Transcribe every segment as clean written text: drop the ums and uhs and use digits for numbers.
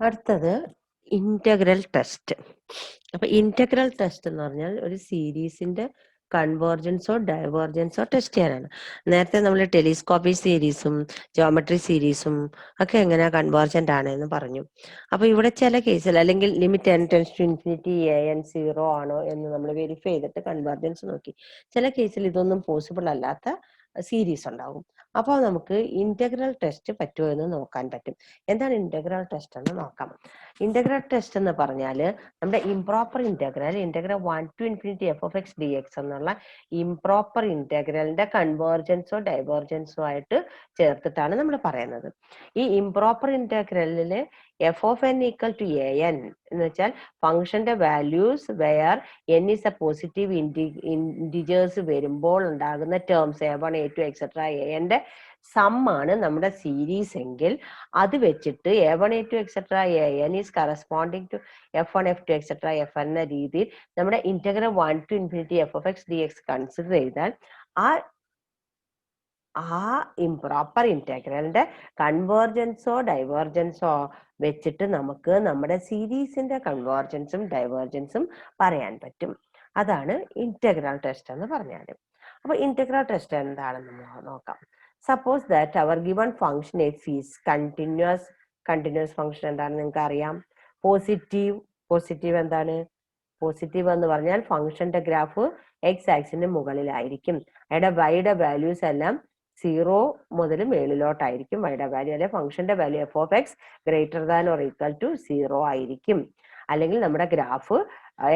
അടുത്തത് integral test. അപ്പൊ integral test എന്ന് പറഞ്ഞാൽ ഒരു സീരീസിന്റെ കൺവേർജൻസോ ഡൈവേർജൻസോ ടെസ്റ്റ് ചെയ്യാനാണ്. നേരത്തെ നമ്മൾ ടെലിസ്കോപ്പിക് സീരീസും ജോമെട്രി സീരീസും ഒക്കെ എങ്ങനെ കൺവേർജന്റ് ആണ് എന്ന് പറഞ്ഞു. അപ്പൊ ഇവിടെ ചില കേസിൽ അല്ലെങ്കിൽ limit n tends to infinity an 0 ആണോ എന്ന് നമ്മൾ വെരിഫൈ ചെയ്തിട്ട് കൺവേർജൻസ് നോക്കി. ചില കേസിൽ ഇതൊന്നും പോസിബിൾ അല്ലാത്ത സീരീസ് ഉണ്ടാവും. അപ്പോൾ നമുക്ക് ഇന്റഗ്രൽ ടെസ്റ്റ് പറ്റുമോ എന്ന് നോക്കാൻ പറ്റും. എന്താണ് ഇന്റഗ്രൽ ടെസ്റ്റ് എന്ന് നോക്കാം. ഇന്റഗ്രൽ ടെസ്റ്റ് എന്ന് പറഞ്ഞാൽ നമ്മുടെ improper integral 1 to infinity f of x dx എന്നുള്ള ഇംപ്രോപ്പർ ഇന്റഗ്രലിന്റെ കൺവേർജൻസോ ഡൈവേർജൻസോ ആയിട്ട് ചേർത്തിട്ടാണ് നമ്മൾ പറയുന്നത്. ഈ ഇംപ്രോപ്പർ ഇന്റഗ്രലില് f of n equal to a n എന്ന് വെച്ചാൽ ഫംഗ്ഷന്റെ values where n is a positive integers വരുമ്പോൾ ഉണ്ടാകുന്ന ടേംസ് a1 a2 എക്സെട്ര എന്റെ സമ്മാണ് നമ്മുടെ സീരീസ് എങ്കിൽ അത് വെച്ചിട്ട് a1 a2 etcetera an is corresponding to f1 f2 etcetera f എന്ന രീതിയിൽ നമ്മുടെ integral 1 to infinity f of x dx consider ചെയ്താൽ ആ ഇംപ്രോപ്പർ ഇന്റഗ്രലിന്റെ കൺവേർജൻസോ ഡൈവേർജൻസോ വെച്ചിട്ട് നമുക്ക് നമ്മുടെ സീരീസിന്റെ കൺവേർജൻസും ഡൈവേർജൻസും പറയാൻ പറ്റും. അതാണ് ഇന്റഗ്രൽ ടെസ്റ്റ് എന്ന് പറഞ്ഞാൽ. അപ്പൊ ഇന്റഗ്രൽ ടെസ്റ്റ് എന്താണെന്ന് നോക്കാം. Suppose that our given function f is continuous function എന്താണെന്ന് നിങ്ങൾക്ക് അറിയാം. പോസിറ്റീവ് എന്താണ്? പോസിറ്റീവ് എന്ന് പറഞ്ഞാൽ ഫംഗ്ഷന്റെ ഗ്രാഫ് എക്സ് ആക്സിന് മുകളിലായിരിക്കും. അവിടെ വൈയുടെ വാല്യൂസ് എല്ലാം 0 മുതൽ മേളിലോട്ടായിരിക്കും വൈയുടെ വാല്യൂ. അല്ലെ ഫംഗ്ഷന്റെ value f of x greater than or equal to 0 ആയിരിക്കും. അല്ലെങ്കിൽ നമ്മുടെ ഗ്രാഫ്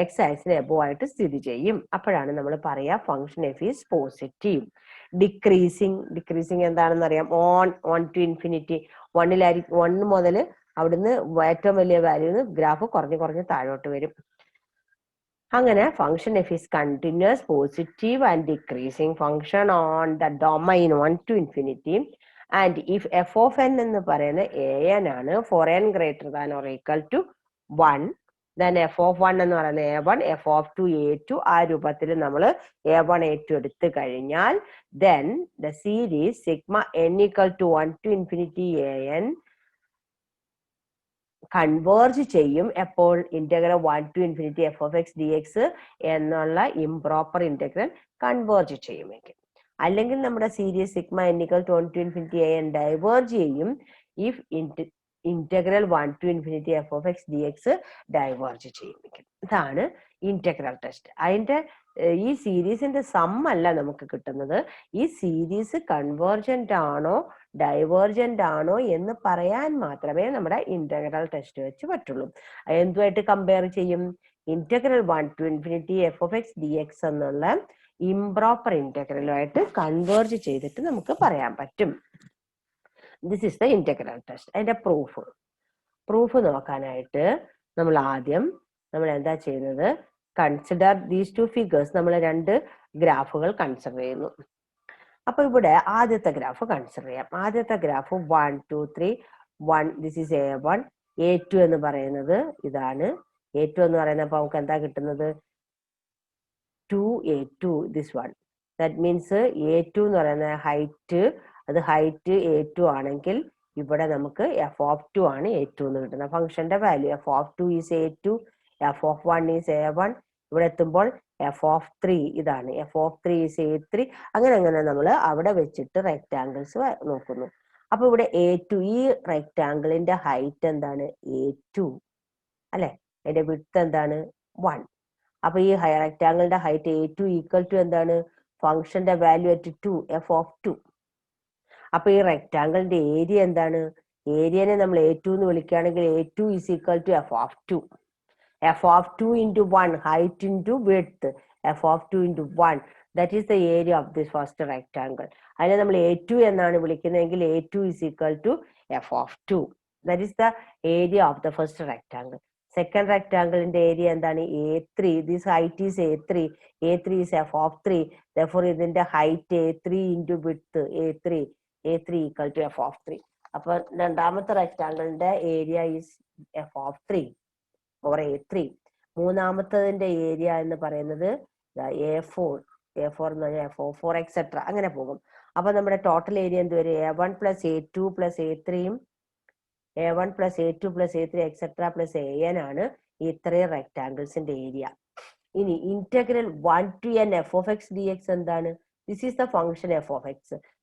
എക്സ് ആക്സിന് എബോവ് ആയിട്ട് സ്ഥിതി ചെയ്യും. അപ്പോഴാണ് നമ്മൾ പറയാ function f is positive. Decreasing എന്താണെന്ന് അറിയാം. ഓൺ ടു ഇൻഫിനിറ്റി 1 മുതൽ അവിടുന്ന് ഏറ്റവും വലിയ വാല്യൂന്ന് ഗ്രാഫ് കുറഞ്ഞ് താഴോട്ട് വരും. അങ്ങനെ function f is continuous positive and decreasing function on the domain 1 to infinity. And if f of n എന്ന് പറയുന്ന an ആണ് for n greater than or equal to 1, then f of 1 എന്ന് പറയുന്നത് a1, എഫ് ഓഫ് 2 a2. ആ രൂപത്തിൽ നമ്മൾ a1 a2 എടുത്തു കഴിഞ്ഞാൽ then the series sigma n equal to 1 to infinity an converge ചെയ്യും. എപ്പോൾ? Integral 1 to infinity f of x dx എന്നുള്ള ഇംപ്രോപ്പർ ഇന്റഗ്രൽ കൺവേർജ് ചെയ്യുമെങ്കിൽ. അല്ലെങ്കിൽ നമ്മുടെ series sigma n equal to 1 to infinity an diverge ചെയ്യും if integral 1 to infinity f of x dx diverge ചെയ്യുമെങ്കിൽ. ഇതാണ് integral test. അതിന്റെ ഈ സീരീസിന്റെ സം അല്ല നമുക്ക് കിട്ടുന്നത്. ഈ സീരീസ് കൺവേർജന്റ് ആണോ ഡൈവേർജന്റ് ആണോ എന്ന് പറയാൻ മാത്രമേ നമ്മുടെ ഇന്റഗ്രൽ ടെസ്റ്റ് വെച്ച് പറ്റുള്ളൂ. എന്തുമായിട്ട് കമ്പയർ ചെയ്യും? Integral 1 to infinity f of x dx എന്നുള്ള ഇംപ്രോപ്പർ ഇന്റഗ്രലുമായിട്ട് കൺവേർജ് ചെയ്തിട്ട് നമുക്ക് പറയാൻ പറ്റും. This is the integral test. അതിന്റെ പ്രൂഫ് നോക്കാനായിട്ട് നമ്മൾ ആദ്യം എന്താ ചെയ്യുന്നത്? Consider these two figures. നമ്മൾ 2 ഗ്രാഫുകൾ കൺസിഡർ ചെയ്യുന്നു. അപ്പൊ ഇവിടെ ആദ്യത്തെ ഗ്രാഫ് കൺസിഡർ ചെയ്യാം. ആദ്യത്തെ graph 1 2 3 1. This is a1. a2 എന്ന് പറയുന്നത് ഇതാണ്. a2 എന്ന് പറയുന്നപ്പോ നമുക്ക് എന്താ കിട്ടുന്നത്? 2a2. This one. That means a2 എന്ന് പറയുന്ന ഹൈറ്റ് a2 ആണെങ്കിൽ ഇവിടെ നമുക്ക് എഫ് ഓഫ് 2 ആണ് a2 എന്ന് കിട്ടുന്നത്. ഫംഗ്ഷന്റെ value f of 2 is a2, F of 1 is a1. ഇവിടെ എത്തുമ്പോൾ എഫ് ഓഫ് 3 ഇതാണ്. F of 3 is a3. അങ്ങനെ നമ്മൾ അവിടെ വെച്ചിട്ട് റെക്ടാങ്കിൾസ് നോക്കുന്നു. അപ്പൊ ഇവിടെ a2, ഈ റെക്ടാങ്കിളിന്റെ ഹൈറ്റ് എന്താണ്? a2 അല്ലെ? അതിന്റെ വിഡ്ത്ത് എന്താണ്? 1. അപ്പൊ ഈ റെക്ടാങ്കിളിന്റെ ഹൈറ്റ് a2 ഈക്വൽ ടു എന്താണ്? ഫംഗ്ഷന്റെ വാല്യൂ അറ്റ് 2, എഫ് ഓഫ് 2. അപ്പൊ ഈ റെക്ടാങ്കിളിന്റെ ഏരിയ എന്താണ്? ഏരിയനെ നമ്മൾ a2 എന്ന് വിളിക്കുകയാണെങ്കിൽ a2 is equal to f of 2. F of 2 into 1, height into width. F of 2 into 1, that is the area of this first rectangle. അതിനെ നമ്മൾ a2 എന്നാണ് വിളിക്കുന്നതെങ്കിൽ a2 is equal to f of 2. That is the area of the first rectangle. Second rectangle in the area എന്താണ്? a3. This height is a3. a3 is f of 3. Therefore ഇതിന്റെ height a3 into width a3 equal to f of 3. അപ്പൊ രണ്ടാമത്തെ റെക്ടാങ്കിളിന്റെ area is f of 3 or a3. മൂന്നാമത്തതിന്റെ area എന്ന് പറയുന്നത് a4 എന്ന് പറഞ്ഞാൽ f of 4 എക്സെട്ര അങ്ങനെ പോകും. അപ്പൊ നമ്മുടെ ടോട്ടൽ ഏരിയ എന്ത് വരും? a1 plus a2 plus a3 A1 plus A2 plus A3 etc. plus AN ആണ് ഈ ഇത്രയും റെക്ടാങ്കിൾസിന്റെ ഏരിയ. ഇനി integral 1 to n f of x dx എന്താണ്? This is the function f of x.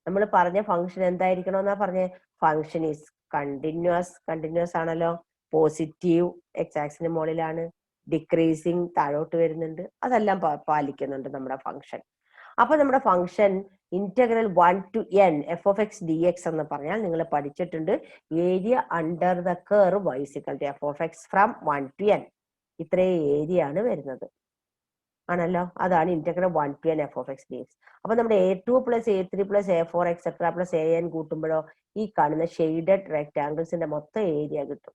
നമ്മൾ പറഞ്ഞ ഫംഗ്ഷൻ എന്തായിരിക്കണം എന്നാ പറഞ്ഞ ഫംഗ്ഷൻ ഈസ് കണ്ടിന്യൂസ് ആണല്ലോ, പോസിറ്റീവ് എക്സ് ആക്സിന് മുകളിലാണ്, ഡിക്രീസിങ് താഴോട്ട് വരുന്നുണ്ട്, അതെല്ലാം പാലിക്കുന്നുണ്ട് നമ്മുടെ ഫംഗ്ഷൻ. അപ്പൊ നമ്മുടെ function integral 1 to n f of x dx എന്ന് പറഞ്ഞാൽ നിങ്ങൾ പഠിച്ചിട്ടുണ്ട് area under the curve y is equal to f of x from 1 to n. ഇത്രയും ഏരിയ ആണ് വരുന്നത് ആണല്ലോ, അതാണ് integral 1 to n f of x dx. അപ്പൊ നമ്മുടെ A2 plus A3 plus A4 etcetera plus AN കൂട്ടുമ്പോഴോ ഈ കാണുന്ന ഷെയ്ഡഡ് റെക്ടാങ്കിൾസിന്റെ മൊത്തം ഏരിയ കിട്ടും.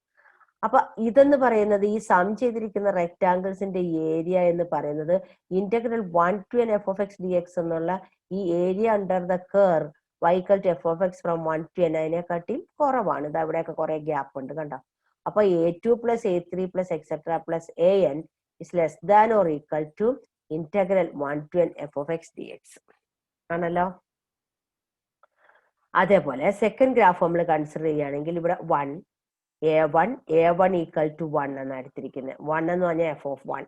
അപ്പൊ ഇതെന്ന് പറയുന്നത് ഈ സം ചെയ്തിരിക്കുന്ന റെക്ടാങ്കിൾസിന്റെ ഏരിയ എന്ന് പറയുന്നത് integral 1 to n f of x dx എന്നുള്ള ഈ area under the curve y equal to f of x from 1 to n അതിനെക്കാട്ടി കുറവാണ്. ഇത് അവിടെയൊക്കെ കുറെ ഗ്യാപ്പ് ഉണ്ട് കണ്ടോ. അപ്പൊ A2 plus A3 plus etcetera plus AN is less than or equal to integral 1 to n f of x dx ആണല്ലോ. അതേപോലെ സെക്കൻഡ് ഗ്രാഫ് നമ്മൾ കൺസിഡർ ചെയ്യുകയാണെങ്കിൽ ഇവിടെ A1 ഈക്വൽ ടു 1 എന്നാണ് എടുത്തിരിക്കുന്നത്. 1 എന്ന് പറഞ്ഞാൽ f of 1.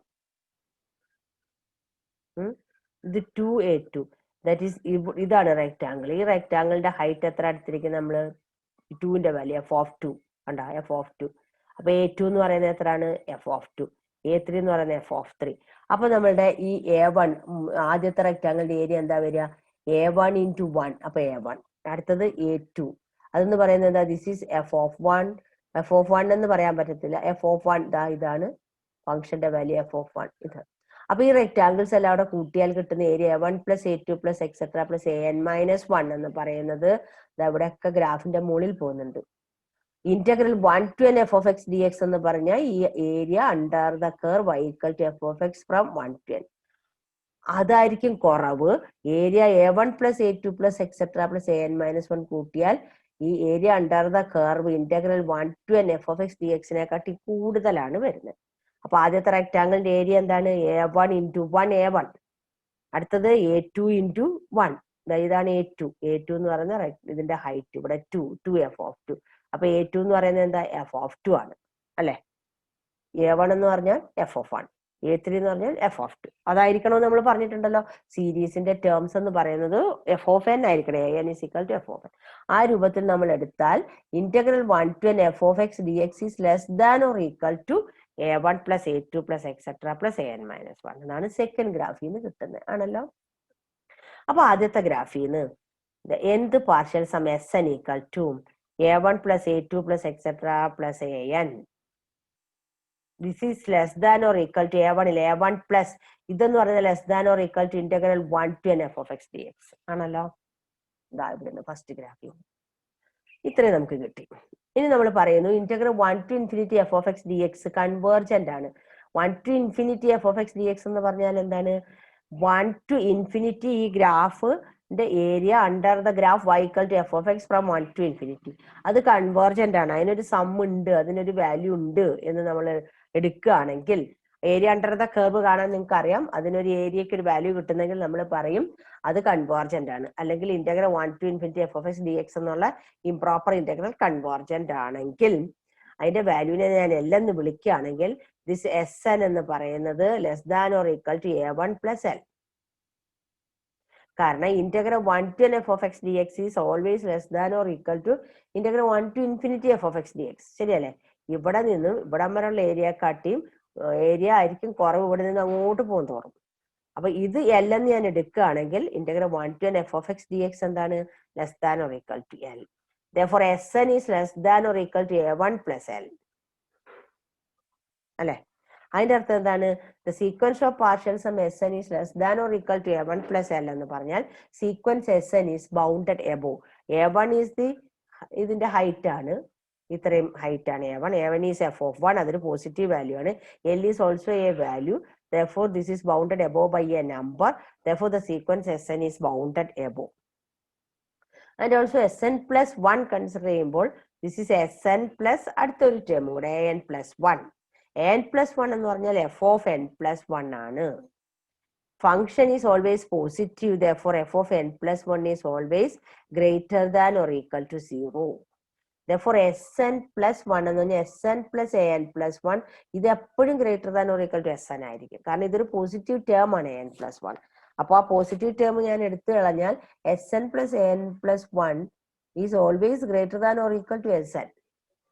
ഇത് 2A2 ദാറ്റ് ഈസ് ഇതാണ് റെക്ടാങ്കിൾ. ഈ റെക്ടാങ്കിളിന്റെ ഹൈറ്റ് എത്ര എടുത്തിരിക്കുന്നത് നമ്മൾ 2ന്റെ വാല്യൂ f of 2 കണ്ടോ, f of 2. അപ്പൊ A2 എന്ന് പറയുന്നത് എത്രയാണ്? f of 2. A3 എന്ന് പറയുന്നത് f of 3. അപ്പൊ നമ്മളുടെ ഈ A1 ആദ്യത്തെ റെക്ടാങ്കിളിന്റെ ഏരിയ എന്താ വരിക? A1 into 1. അപ്പൊ A1. അടുത്തത് A2 അതെന്ന് പറയുന്നത് എന്താ? This is f of 1. f of 1 എന്ന് പറയാൻ പറ്റത്തില്ല. f of 1 ഇതാണ് ഫംഗ്ഷന്റെ വാല്യൂ f of 1 ഇത്. അപ്പൊ ഈ റെക്ടാങ്കിൾസ് എല്ലാം അവിടെ കൂട്ടിയാൽ കിട്ടുന്ന area A1 plus A2 plus etcetera plus AN minus 1 എന്ന് പറയുന്നത് ഇവിടെയൊക്കെ ഗ്രാഫിന്റെ മുകളിൽ പോകുന്നുണ്ട്. Integral 1 to n f of x dx എന്ന് പറഞ്ഞാൽ ഈ area under the curve y equal to f of x from 1 to n അതായിരിക്കും കുറവ്. Area A1 plus A2 plus etcetera plus AN minus 1 കൂട്ടിയാൽ ഈ area under the curve integral 1 to n f of x dx നെക്കാട്ടി കൂടുതലാണ് വരുന്നത്. അപ്പൊ ആദ്യത്തെ റെക്ടാങ്കിളിന്റെ area എന്താണ്? A1 into 1 A1. അടുത്തത് A2 into 1. ഇതാണ് A2 എന്ന് പറയുന്ന ഇതിന്റെ ഹൈറ്റ് ഇവിടെ 2 f of 2. അപ്പൊ A2 എന്ന് പറയുന്നത് എന്താ? f of 2 ആണ് അല്ലെ. A1 എന്ന് പറഞ്ഞാൽ f of 1, A3 എന്ന് പറഞ്ഞാൽ f of 2. അതായിരിക്കണമെന്ന് നമ്മൾ പറഞ്ഞിട്ടുണ്ടല്ലോ. സീരീസിന്റെ ടേംസ് എന്ന് പറയുന്നത് f of n ആയിരിക്കണം. AN is equal to f of n. ആ രൂപത്തിൽ നമ്മൾ എടുത്താൽ integral 1 to n f of x dx is less than or equal to A1 plus A2 plus etcetera plus AN minus 1 എന്നാണ് second ഗ്രാഫിൽ നിന്ന് കിട്ടുന്നത് ആണല്ലോ. അപ്പൊ ആദ്യത്തെ ഗ്രാഫിൽ നിന്ന് nth partial sum Sn equal to A1 plus A2 plus etcetera plus AN. This is less than or equal to A1 A1 plus ഇതെന്ന് പറയുന്നത് less than or equal to integral 1 to n f of x dx ആണല്ലോ. ഇതാ ഇവിടുന്ന് first ഗ്രാഫിൽ ഇത്രയും നമുക്ക് കിട്ടി. ഇനി നമ്മൾ പറയുന്നു integral 1 to infinity f of x dx convergent ആണ്. 1 to infinity f of x dx എന്ന് പറഞ്ഞാൽ എന്താണ്? 1 to infinity ഈ ഗ്രാഫിന്റെ area under the graph y equal to f of x from 1 to infinity അത് കൺവേർജന്റ് ആണ്. അതിനൊരു സം ഉണ്ട്, അതിനൊരു വാല്യൂ ഉണ്ട് എന്ന് നമ്മൾ എടുക്കുകയാണെങ്കിൽ ഏരിയ അണ്ടർ ദ കർവ് കാണാൻ നിങ്ങൾക്ക് അറിയാം. അതിനൊരു ഏരിയക്ക് ഒരു വാല്യൂ കിട്ടുന്നെങ്കിൽ നമ്മൾ പറയും അത് കൺവേർജന്റ് ആണ്. അല്ലെങ്കിൽ integral 1 to infinity f of x dx എന്നുള്ള ഇംപ്രോപ്പർ ഇന്റഗ്രൽ കൺവേർജന്റ് ആണെങ്കിൽ അതിന്റെ വാല്യൂവിനെ ഞാൻ L എന്ന് വിളിക്കുകയാണെങ്കിൽ ദിസ് Sn എന്ന് പറയുന്നത് less than or equal to A1 plus L. കാരണം integral 1 to n f of x dx is always less than or equal to integral 1 to infinity f of x dx. ശരിയല്ലേ? ഇവിടെ നിന്നും ഇവിടം വരെയുള്ള ഏരിയക്കാട്ടിയും area ആയിരിക്കും കുറവ് ഇവിടെ നിന്ന് അങ്ങോട്ട് പോകും തോറും. അപ്പൊ ഇത് L എന്ന് ഞാൻ എടുക്കുകയാണെങ്കിൽ integral 1 to n f of x dx എന്താണ്? Less than or equal to L. Therefore Sn is less than or equal to A1 plus L അല്ലെ. അതിന്റെ അർത്ഥം എന്താണ്? The sequence of partial sum Sn is less than or equal to A1 plus L എന്ന് പറഞ്ഞാൽ sequence Sn is bounded above. A1 is ഇതിന്റെ height ആണ്, ഇത്രയും height ആണ് A1. A1 is f of 1, അതൊരു പോസിറ്റീവ് വാല്യൂ ആണ്. L is also a value. Therefore this is bounded above by a number. Therefore the sequence Sn is bounded above. And also Sn plus 1 consider ചെയ്യുമ്പോൾ this is Sn plus അടുത്തൊരു term കൂടെ an plus 1. an plus 1 എന്ന് പറഞ്ഞാൽ f of n plus 1 ആണ്. Function is always positive. Therefore f of n plus 1 is always greater than or equal to 0. Therefore, Sn plus 1 എന്ന് പറഞ്ഞാൽ Sn plus An plus 1 ഇത് എപ്പോഴും greater than or equal to Sn ആയിരിക്കും. കാരണം ഇതൊരു positive term ആണ് An plus 1. അപ്പോൾ ആ പോസിറ്റീവ് ടേം ഞാൻ എടുത്തു കളഞ്ഞാൽ Sn plus An plus 1 is always greater than or equal to Sn.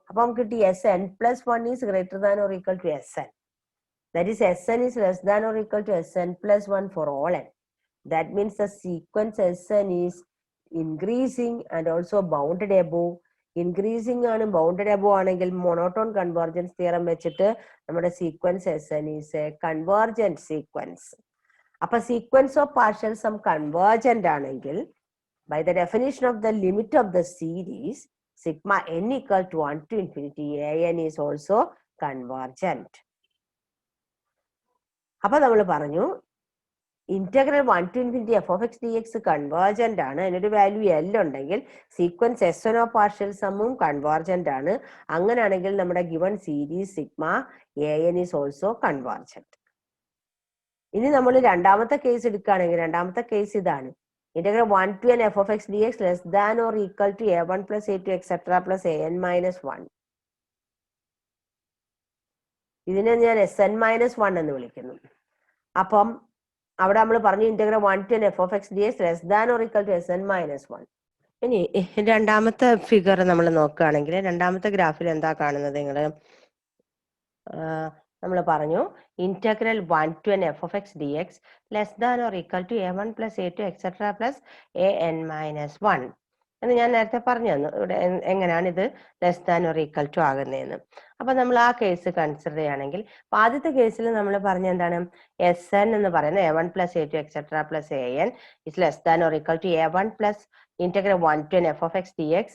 അപ്പൊ നമുക്ക് കിട്ടി Sn plus 1 is greater than or equal to Sn. That is Sn is less than or equal to Sn plus 1 for all n. That means the sequence Sn is increasing and also bounded above. Increasing ആണ് bounded above ആണെങ്കിൽ monotone convergence theorem വെച്ചിട്ട് നമ്മുടെ sequence Sn is a convergent sequence. അപ്പൊ sequence of partial sum convergent ആണെങ്കിൽ by the definition of the limit of the series sigma n equal to 1 to infinity an is also convergent. അപ്പൊ നമ്മൾ പറഞ്ഞു integral 1 to infinity f of x dx convergent ആണ്. അതിനൊരു value L ഉണ്ടെങ്കിൽ sequence Sn of partial സമ്മും convergent ആണ്. അങ്ങനെയാണെങ്കിൽ നമ്മുടെ given series sigma an is also convergent. ഇനി നമ്മൾ രണ്ടാമത്തെ കേസ് എടുക്കുകയാണെങ്കിൽ രണ്ടാമത്തെ കേസ് ഇതാണ്. Integral 1 to n f of x dx less than or equal to a1 plus a2 etcetera plus an minus 1. ഇതിനെ ഞാൻ Sn minus 1 എന്ന് വിളിക്കുന്നു. അപ്പം അവിടെ നമ്മൾ പറഞ്ഞു integral 1 to n f of x dx less than or equal to Sn minus 1. ഇനി രണ്ടാമത്തെ ഫിഗർ നമ്മൾ നോക്കുകയാണെങ്കിൽ രണ്ടാമത്തെ ഗ്രാഫിൽ എന്താ കാണുന്നത് നിങ്ങൾ നമ്മൾ പറഞ്ഞു integral 1 to n f of x dx less than or equal to a1 plus a2 etcetera plus an minus 1 എന്ന് ഞാൻ നേരത്തെ പറഞ്ഞു തന്നു. ഇവിടെ എങ്ങനെയാണ് ഇത് less than or equal to ആകുന്നതെന്ന്. അപ്പൊ നമ്മൾ ആ കേസ് കൺസിഡർ ചെയ്യുകയാണെങ്കിൽ ആദ്യത്തെ കേസിൽ നമ്മൾ പറഞ്ഞ എന്താണ് Sn എന്ന് പറയുന്നത് a1 plus a2 etcetera plus an is less than or equal to a1 plus integral 1 to n f of x dx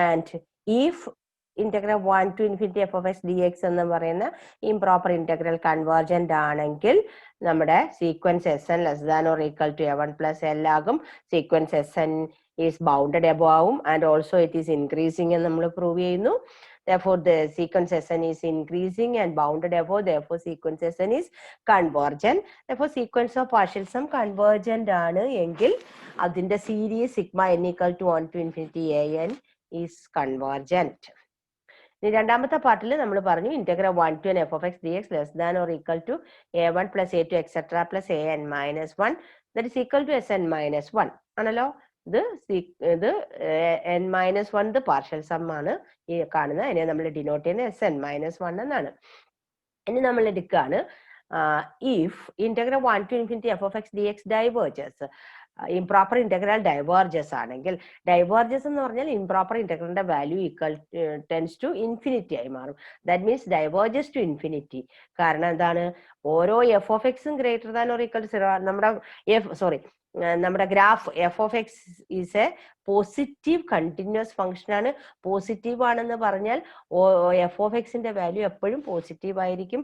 and if integral 1 to infinity f of x dx എന്ന് പറയുന്ന improper integral convergent ആണെങ്കിൽ നമ്മുടെ sequence Sn less than or equal to a1 plus l ആകും. Sequence Sn is bounded above ആവും and also it is increasing എന്ന് നമ്മൾ prove ചെയ്യുന്നു. Therefore the sequence Sn is increasing and bounded above, therefore sequence Sn is convergent. Therefore sequence of partial sum convergent ആണ് എങ്കിൽ അതിന്റെ series sigma n equal to 1 to infinity an is convergent. ഇനി രണ്ടാമത്തെ പാർട്ടിൽ നമ്മൾ പറഞ്ഞു integral 1 to n f of x dx less than or equal to a1 plus a2 etcetera plus an minus 1 that is equal to Sn minus 1 ആണല്ലോ. ഇത് n minus 1 partial some ആണ് ഈ കാണുന്നത്. അതിനെ നമ്മൾ ഡിനോട്ട് ചെയ്യുന്നത് Sn minus 1 എന്നാണ്. ഇനി നമ്മൾ എടുക്കുകയാണ് if integral 1 to infinity f of x dx diverges improper integral diverges ആണെങ്കിൽ ഡൈവേർജസ് എന്ന് പറഞ്ഞാൽ ഇംപ്രോപ്പർ ഇന്റഗ്രലിന്റെ value equal tends to infinity ആയി മാറും. That means diverges to infinity. കാരണം എന്താണ് ഓരോ എഫ് ഓഫ് എക്സും greater than or equal to 0 നമ്മുടെ graph f of x is a positive continuous function ആണ്. പോസിറ്റീവ് ആണെന്ന് പറഞ്ഞാൽ എഫ് ഓഫ് എക്സിന്റെ വാല്യൂ എപ്പോഴും പോസിറ്റീവ് ആയിരിക്കും.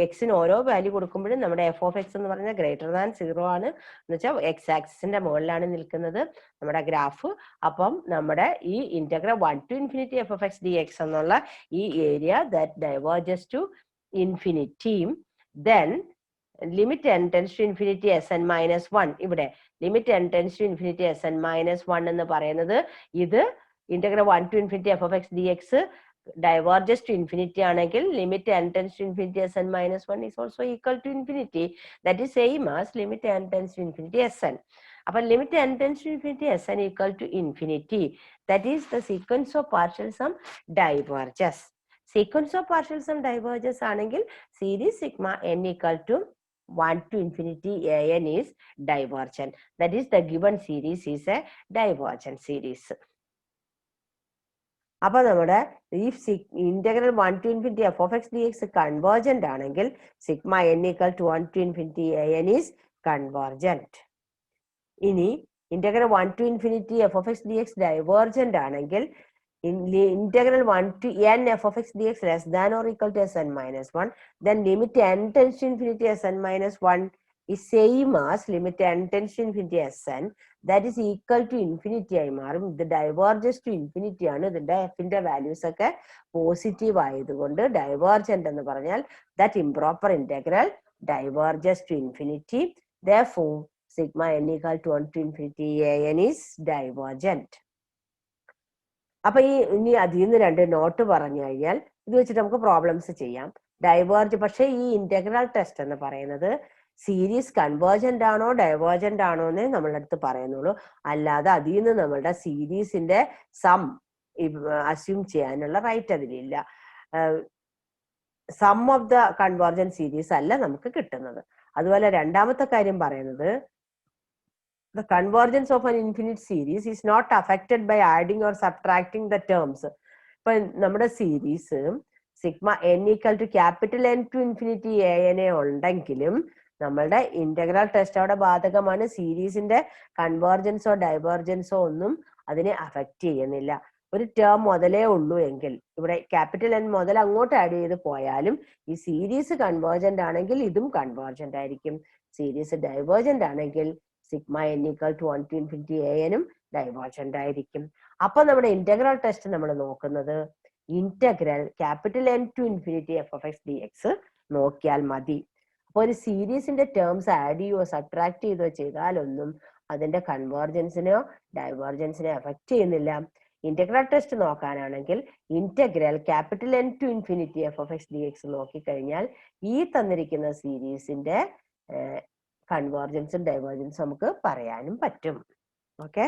എക്സിന് ഓരോ വാല്യൂ കൊടുക്കുമ്പോഴും നമ്മുടെ എഫ് ഓഫ് എക്സ് എന്ന് പറഞ്ഞാൽ ഗ്രേറ്റർ ദാൻ 0 ആണ് എന്ന് വെച്ചാൽ എക്സ് ആക്സിസിന്റെ മുകളിലാണ് നിൽക്കുന്നത് നമ്മുടെ ഗ്രാഫ്. അപ്പം നമ്മുടെ ഈ integral 1 to infinity f of x dx എന്നുള്ള ഈ area that diverges to infinity then limit n tends to infinity Sn minus 1 ഇവിടെ limit n tends to infinity Sn minus 1 എന്ന് പറയുന്നത് ഇത് integral 1 to infinity f of x dx diverges to infinity ആണെങ്കിൽ limit n tends to infinity Sn minus 1 is also equal to infinity. That is same as limit n tends to infinity Sn. അപ്പൊ limit n tends to infinity Sn equal to infinity. That is the sequence of partial sum diverges. Sequence of partial sum diverges ആണെങ്കിൽ series sigma n equal to 1 to infinity an is divergent. That is the given series is a divergent series. അപ്പൊ നമ്മുടെ ഈ integral 1 to infinity f of x dx convergent ആണെങ്കിൽ sigma n equal to 1 to infinity an is convergent. ഇനി integral 1 to infinity f of x dx divergent ആണെങ്കിൽ integral 1 to n f of x dx less than or equal to Sn minus 1, then limit n tends to infinity Sn minus 1 is same as limit n tends to infinity Sn, that is equal to infinity ആയി മാറും. ഇത് diverges to infinity ആണ്. ഇതിന്റെ എഫിന്റെ values ഒക്കെ positive ആയതുകൊണ്ട് divergent എന്ന് പറഞ്ഞാൽ that improper integral diverges to infinity. Therefore sigma n equal to 1 to infinity an is divergent. അപ്പൊ ഇനി അതിൽ നിന്ന് 2 നോട്ട് പറഞ്ഞു കഴിഞ്ഞാൽ ഇത് വെച്ചിട്ട് നമുക്ക് പ്രോബ്ലംസ് ചെയ്യാം. പക്ഷെ ഈ ഇന്റഗ്രൽ ടെസ്റ്റ് എന്ന് പറയുന്നത് സീരീസ് കൺവേർജന്റ് ആണോ ഡൈവേർജന്റ് ആണോ എന്നേ നമ്മളുടെ അടുത്ത് പറയുന്നുള്ളൂ. അല്ലാതെ അതിൽ നിന്ന് നമ്മളുടെ സീരീസിന്റെ സം അസ്യൂം ചെയ്യാനുള്ള റൈറ്റ് അതിലില്ല. Sum of the convergent series അല്ല നമുക്ക് കിട്ടുന്നത്. അതുപോലെ രണ്ടാമത്തെ കാര്യം പറയുന്നത് the convergence of an infinite series is not affected by adding or subtracting the terms. ഇപ്പൊ നമ്മുടെ series sigma n equal to capital N to infinity an ഉണ്ടെങ്കിലും നമ്മളുടെ ഇന്റഗ്രൽ ടെസ്റ്റ് അവിടെ ബാധകമാണ്. സീരീസിന്റെ കൺവേർജൻസോ ഡൈവേർജൻസോ ഒന്നും അതിനെ അഫക്റ്റ് ചെയ്യുന്നില്ല. ഒരു ടേം മുതലേ ഉള്ളൂ എങ്കിൽ ഇവിടെ ക്യാപിറ്റൽ N മുതൽ അങ്ങോട്ട് ആഡ് ചെയ്ത് പോയാലും ഈ സീരീസ് കൺവേർജന്റ് ആണെങ്കിൽ ഇതും കൺവേർജന്റ് ആയിരിക്കും. സീരീസ് ഡൈവേർജന്റ് ആണെങ്കിൽ sigma n equal to 1 to infinity an divergent ആയിരിക്കും. അപ്പൊ നമ്മുടെ ഇന്റഗ്രൽ ടെസ്റ്റ് നമ്മൾ നോക്കുന്നത് integral capital N to infinity f(x) dx നോക്കിയാൽ മതി. അപ്പൊ ഒരു സീരീസിന്റെ ടേംസ് ആഡ് ചെയ്യുകയോ സബ്ട്രാക്ട് ചെയ്തോ ചെയ്താലൊന്നും അതിന്റെ കൺവേർജൻസിനെയോ ഡൈവേർജൻസിനെയോ എഫക്ട് ചെയ്യുന്നില്ല. ഇന്റഗ്രൽ ടെസ്റ്റ് നോക്കാനാണെങ്കിൽ integral capital N to infinity f(x) dx നോക്കിക്കഴിഞ്ഞാൽ ഈ തന്നിരിക്കുന്ന സീരീസിന്റെ കൺവേർജൻസും ഡൈവേർജൻസും നമുക്ക് പറയാനും പറ്റും. ഓക്കെ.